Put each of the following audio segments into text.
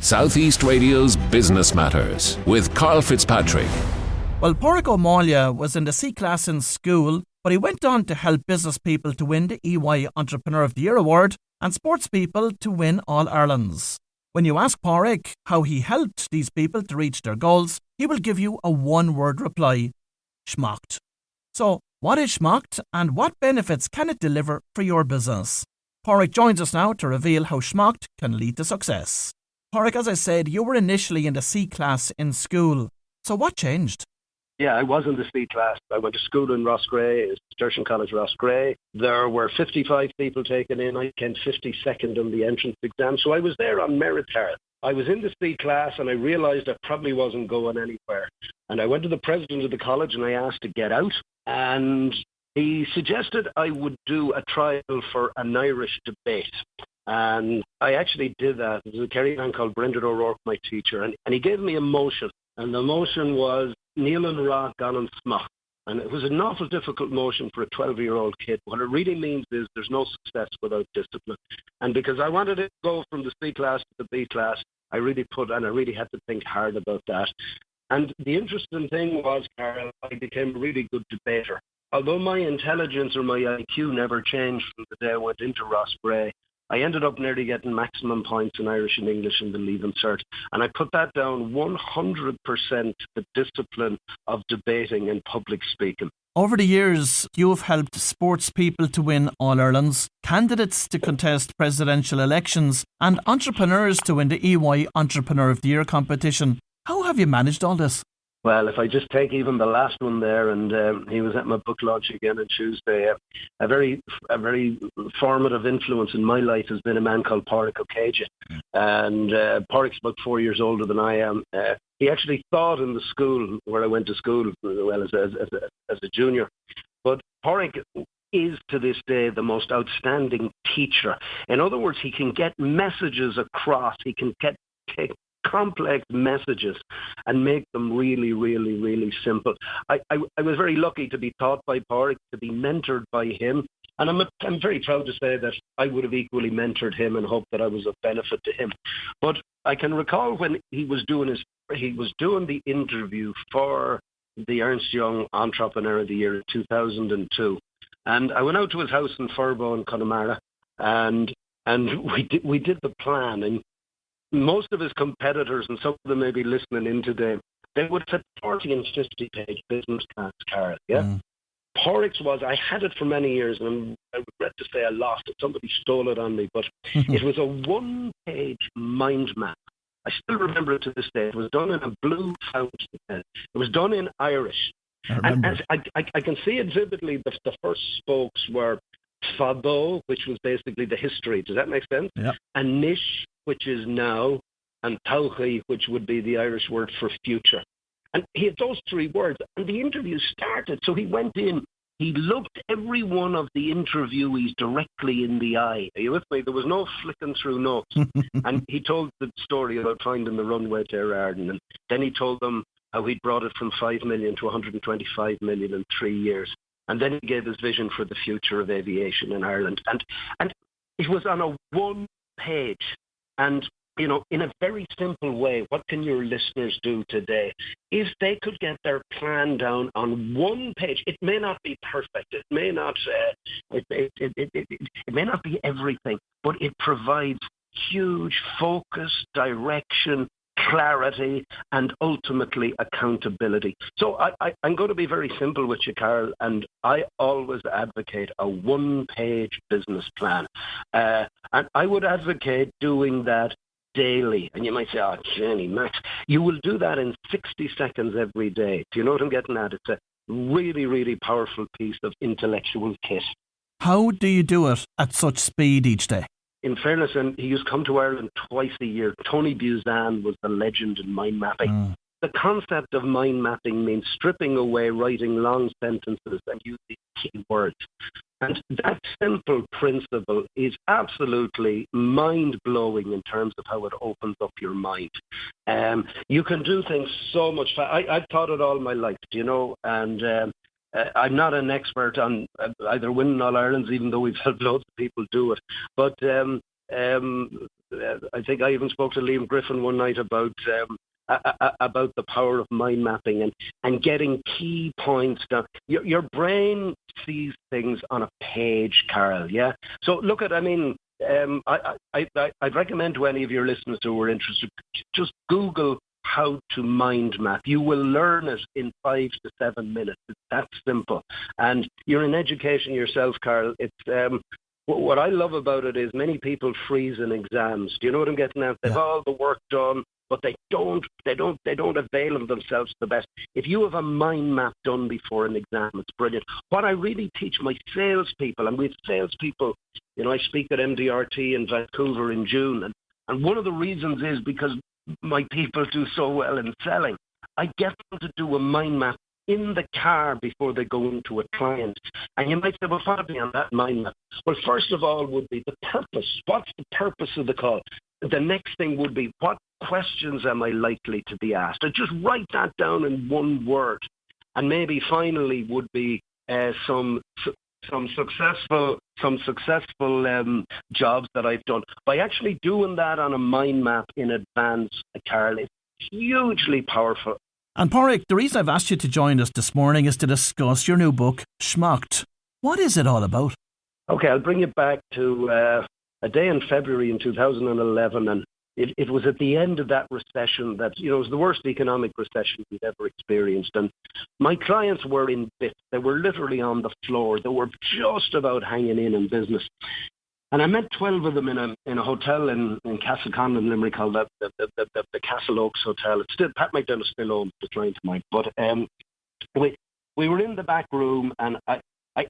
Southeast Radio's Business Matters with Karl Fitzpatrick. Well, Pádraic Ó Máille was in the C class in school, but he went on to help business people to win the EY Entrepreneur of the Year award and sports people to win All Irelands. When you ask Pádraic how he helped these people to reach their goals, he will give you a one-word reply: Smácht. So, what is Smácht and what benefits can it deliver for your business? Pádraic joins us now to reveal how Smácht can lead to success. Pádraic, as I said, you were initially in the C class in school. So what changed? Yeah, I was in the C class. I went to school in Roscrea, Sturgeon College, Roscrea. There were 55 people taken in. I came 52nd on the entrance exam. So I was there on merit card. I was in the C class and I realised I probably wasn't going anywhere. And I went to the president of the college and I asked to get out. And he suggested I would do a trial for an Irish debate. And I actually did that. There was a Kerry man called Brendan O'Rourke, my teacher, and he gave me a motion. And the motion was Níl an Rá gan an Smácht. And it was an awful difficult motion for a 12-year-old kid. What it really means is there's no success without discipline. And because I wanted to go from the C class to the B class, I really had to think hard about that. And the interesting thing was, Karl, I became a really good debater. Although my intelligence or my IQ never changed from the day I went into Roscrea, I ended up nearly getting maximum points in Irish and English in the Leaving Cert. And I put that down 100% to the discipline of debating and public speaking. Over the years, you have helped sports people to win All Irelands, candidates to contest presidential elections, and entrepreneurs to win the EY Entrepreneur of the Year competition. How have you managed all this? Well, if I just take even the last one there, and he was at my book launch again on Tuesday, a very formative influence in my life has been a man called Pádraic Ó Máille. And Pádraic's about 4 years older than I am. He actually taught in the school where I went to school, well, as a junior. But Pádraic is to this day the most outstanding teacher. In other words, he can get messages across. He can take complex messages and make them really, really, really simple. I was very lucky to be taught by Pádraic, to be mentored by him, and I'm very proud to say that I would have equally mentored him and hoped that I was of benefit to him. But I can recall when he was doing the interview for the Ernst Young Entrepreneur of the Year in 2002, and I went out to his house in Furbo in Connemara, and we did the plan. And most of his competitors, and some of them may be listening in today, they would have 40 and 50-page business plans, Karl, yeah? Pádraic's was, I had it for many years, and I regret to say I lost it. Somebody stole it on me, but it was a one-page mind map. I still remember it to this day. It was done in a blue fountain pen. It was done in Irish. And I can see it vividly. The first spokes were Fado, which was basically the history. Does that make sense? Yeah. And Nish, which is now, and Tauchi, which would be the Irish word for future. And he had those three words, and the interview started. So he went in, he looked every one of the interviewees directly in the eye. Are you with me? There was no flicking through notes. And he told the story about finding the runway to Arden, and then he told them how he'd brought it from 5 million to 125 million in 3 years. And then he gave his vision for the future of aviation in Ireland. And it was on a one page. And, you know, in a very simple way, what can your listeners do today? If they could get their plan down on one page, it may not be perfect. It may not, it may not be everything, but it provides huge focus, direction, clarity, and ultimately accountability. So I'm going to be very simple with you, Karl, and I always advocate a one-page business plan. And I would advocate doing that daily. And you might say, oh, Jenny, Max, you will do that in 60 seconds every day. Do you know what I'm getting at? It's a really, really powerful piece of intellectual kit. How do you do it at such speed each day? In fairness, and he used to come to Ireland twice a year. Tony Buzan was the legend in mind mapping. The concept of mind mapping means stripping away writing long sentences and using key words. And that simple principle is absolutely mind-blowing in terms of how it opens up your mind. You can do things so much faster. I've taught it all my life, you know, and I'm not an expert on either winning All Irelands, even though we've helped loads of people do it. But I think I even spoke to Liam Griffin one night about the power of mind mapping and getting key points down. Your brain sees things on a page, Karl. Yeah. So look at. I'd recommend to any of your listeners who are interested, just Google how to mind map. You will learn it in 5 to 7 minutes. It's that simple. And you're in education yourself, Karl. It's what I love about it is many people freeze in exams. Do you know what I'm getting at? They've all the work done, but they don't avail of themselves to the best. If you have a mind map done before an exam, it's brilliant. What I really teach my salespeople, and with salespeople, I speak at MDRT in Vancouver in June, and one of the reasons is because my people do so well in selling. I get them to do a mind map in the car before they go into a client. And you might say, well, what would be on that mind map? Well, first of all would be the purpose. What's the purpose of the call? The next thing would be, what questions am I likely to be asked? And just write that down in one word. And maybe finally would be some successful jobs that I've done. By actually doing that on a mind map in advance, Karl, it's hugely powerful. And Pádraic, the reason I've asked you to join us this morning is to discuss your new book, Smácht. What is it all about? Okay, I'll bring you back to a day in February in 2011, and it was at the end of that recession that, it was the worst economic recession we'd ever experienced. And my clients were in bits. They were literally on the floor. They were just about hanging in business. And I met 12 of them in a hotel in Castleconn in Limerick called the Castle Oaks Hotel. It's still, Pat McDonald still owns the client of mine. But we were in the back room, and I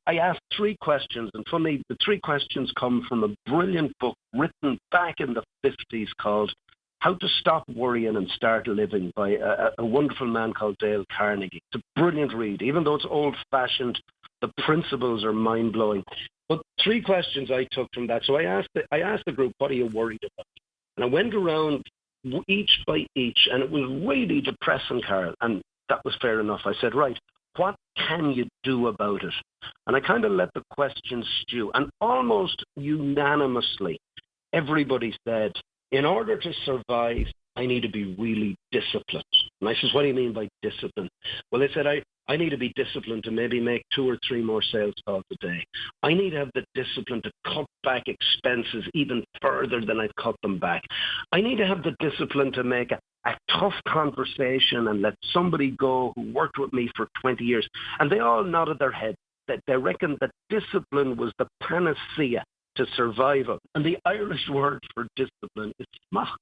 asked 3 questions. And funny, the 3 questions come from a brilliant book written back in the 50s called How to Stop Worrying and Start Living by a wonderful man called Dale Carnegie. It's a brilliant read. Even though it's old-fashioned, the principles are mind-blowing. But 3 questions I took from that. So I asked the group, what are you worried about? And I went around each by each, and it was really depressing, Karl. And that was fair enough. I said, right, what can you do about it? And I kind of let the question stew. And almost unanimously, everybody said, in order to survive, I need to be really disciplined. And I said, what do you mean by discipline? Well, they said, I need to be disciplined to maybe make 2 or 3 more sales calls a day. I need to have the discipline to cut back expenses even further than I've cut them back. I need to have the discipline to make a tough conversation and let somebody go who worked with me for 20 years. And they all nodded their heads. They reckoned that discipline was the panacea to survival. And the Irish word for discipline is Smácht.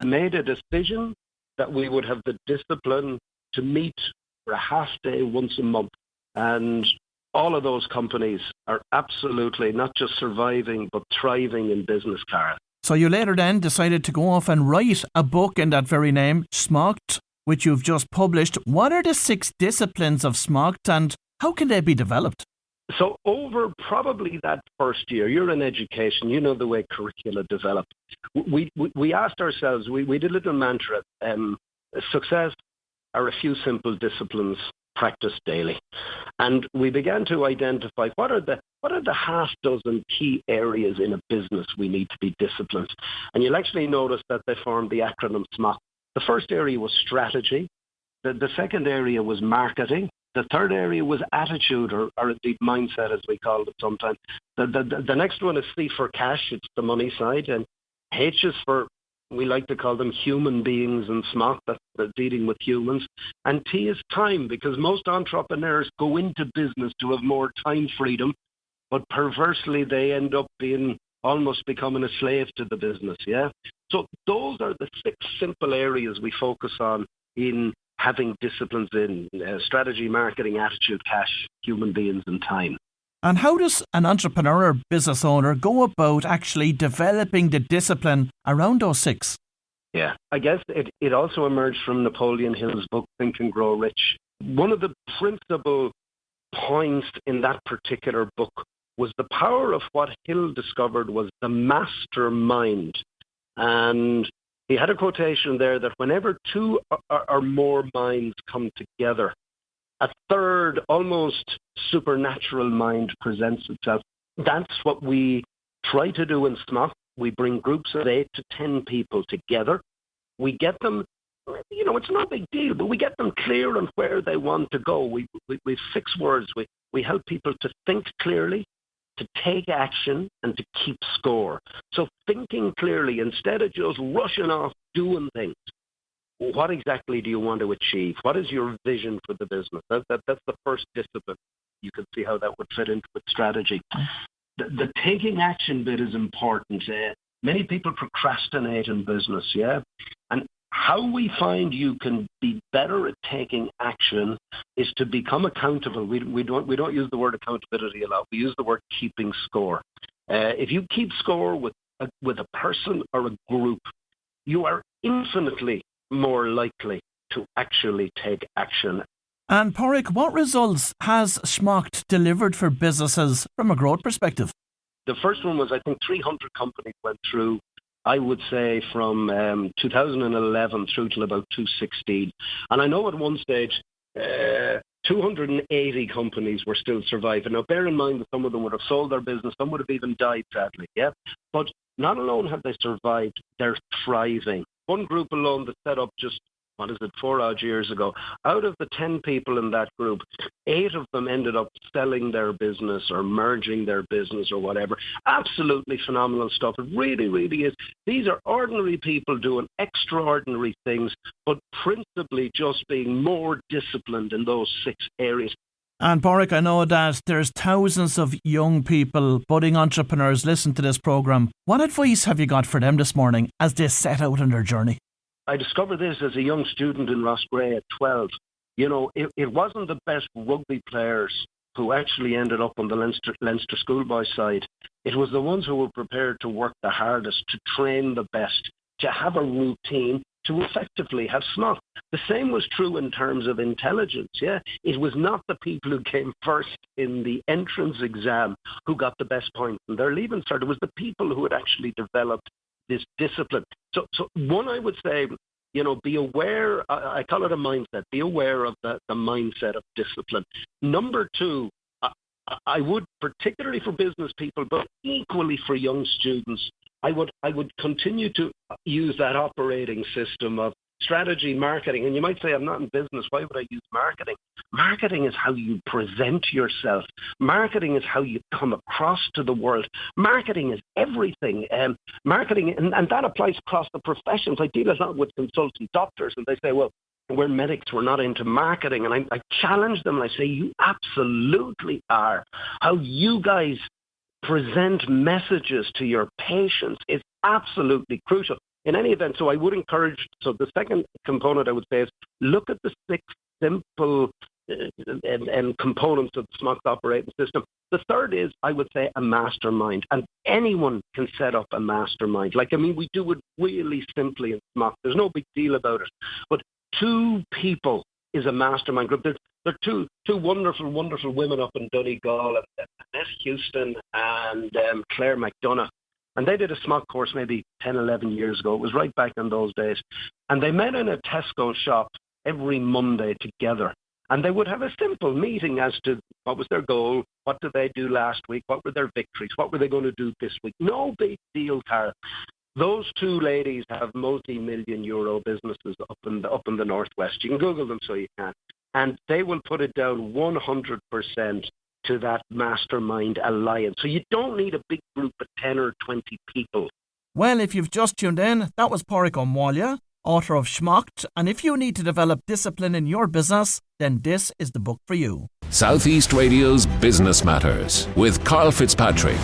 I made a decision that we would have the discipline to meet for a half day once a month. And all of those companies are absolutely not just surviving, but thriving in business, Karl. So you later then decided to go off and write a book in that very name, Smácht, which you've just published. What are the 6 disciplines of Smácht, and how can they be developed? So over probably that first year, you're in education, you know the way curricula develop. We asked ourselves, we did a little mantra, success are a few simple disciplines practiced daily. And we began to identify what are the half dozen key areas in a business we need to be disciplined. And you'll actually notice that they formed the acronym Smácht. The first area was strategy. The second area was marketing. The third area was attitude, or indeed mindset, as we call it sometimes. The next one is C for cash. It's the money side. And H is for, we like to call them human beings in Smácht, that's dealing with humans. And T is time, because most entrepreneurs go into business to have more time freedom, but perversely they end up almost becoming a slave to the business, yeah? So those are the 6 simple areas we focus on in having disciplines in strategy, marketing, attitude, cash, human beings, and time. And how does an entrepreneur or business owner go about actually developing the discipline around those 6? Yeah, I guess it also emerged from Napoleon Hill's book, Think and Grow Rich. One of the principal points in that particular book was the power of what Hill discovered was the mastermind. And he had a quotation there that whenever 2 or more minds come together, a third, almost supernatural mind presents itself. That's what we try to do in Smácht. We bring groups of 8 to 10 people together. We get them, it's not a big deal, but we get them clear on where they want to go. We fix words. We help people to think clearly, to take action, and to keep score. So thinking clearly instead of just rushing off doing things. What exactly do you want to achieve? What is your vision for the business? That's the first discipline. You can see how that would fit into with strategy. The taking action bit is important. Many people procrastinate in business, yeah? And how we find you can be better at taking action is to become accountable. We don't use the word accountability a lot. We use the word keeping score. If you keep score with a person or a group, you are infinitely more likely to actually take action. And Pádraic, what results has Smácht delivered for businesses from a growth perspective? The first one was, I think, 300 companies went through, I would say, from 2011 through till about 2016. And I know at one stage, 280 companies were still surviving. Now, bear in mind that some of them would have sold their business, some would have even died, sadly, yeah? But not alone have they survived, they're thriving. One group alone that set up just, 4 odd years ago, out of the 10 people in that group, 8 of them ended up selling their business or merging their business or whatever. Absolutely phenomenal stuff. It really, really is. These are ordinary people doing extraordinary things, but principally just being more disciplined in those 6 areas. And Pádraic, I know that there's thousands of young people, budding entrepreneurs, listen to this programme. What advice have you got for them this morning as they set out on their journey? I discovered this as a young student in Roscrea at 12. It wasn't the best rugby players who actually ended up on the Leinster schoolboy side. It was the ones who were prepared to work the hardest, to train the best, to have a routine, to effectively have Smácht. The same was true in terms of intelligence, yeah? It was not the people who came first in the entrance exam who got the best points in their leaving cert. It was the people who had actually developed this discipline. So one, I would say, be aware, I call it a mindset, be aware of the mindset of discipline. Number 2, I would, particularly for business people, but equally for young students, I would continue to use that operating system of strategy, marketing. And you might say, I'm not in business, why would I use marketing? Marketing is how you present yourself. Marketing is how you come across to the world. Marketing is everything. Marketing, and that applies across the professions. I deal a lot with consultant doctors, and they say, well, we're medics, we're not into marketing. And I challenge them, and I say, you absolutely are. How you guys present messages to your patients is absolutely crucial. In any event, so I would encourage, so the second component I would say is look at the 6 simple and components of the Smácht operating system. The third is, I would say, a mastermind. And anyone can set up a mastermind. We do it really simply in Smácht. There's no big deal about it. But 2 people is a mastermind group. There are two wonderful, wonderful women up in Donegal, Annette Houston and Claire McDonough. And they did a Smácht course maybe 10, 11 years ago. It was right back in those days. And they met in a Tesco shop every Monday together. And they would have a simple meeting as to what was their goal, what did they do last week, what were their victories, what were they going to do this week. No big deal, Karl. Those 2 ladies have multi-million euro businesses up in the Northwest. You can Google them so you can. And they will put it down 100% to that mastermind alliance. So you don't need a big group of 10 or 20 people. Well, if you've just tuned in, that was Pádraic Ó Máille, author of Smácht. And if you need to develop discipline in your business, then this is the book for you. Southeast Radio's Business Matters with Karl Fitzpatrick.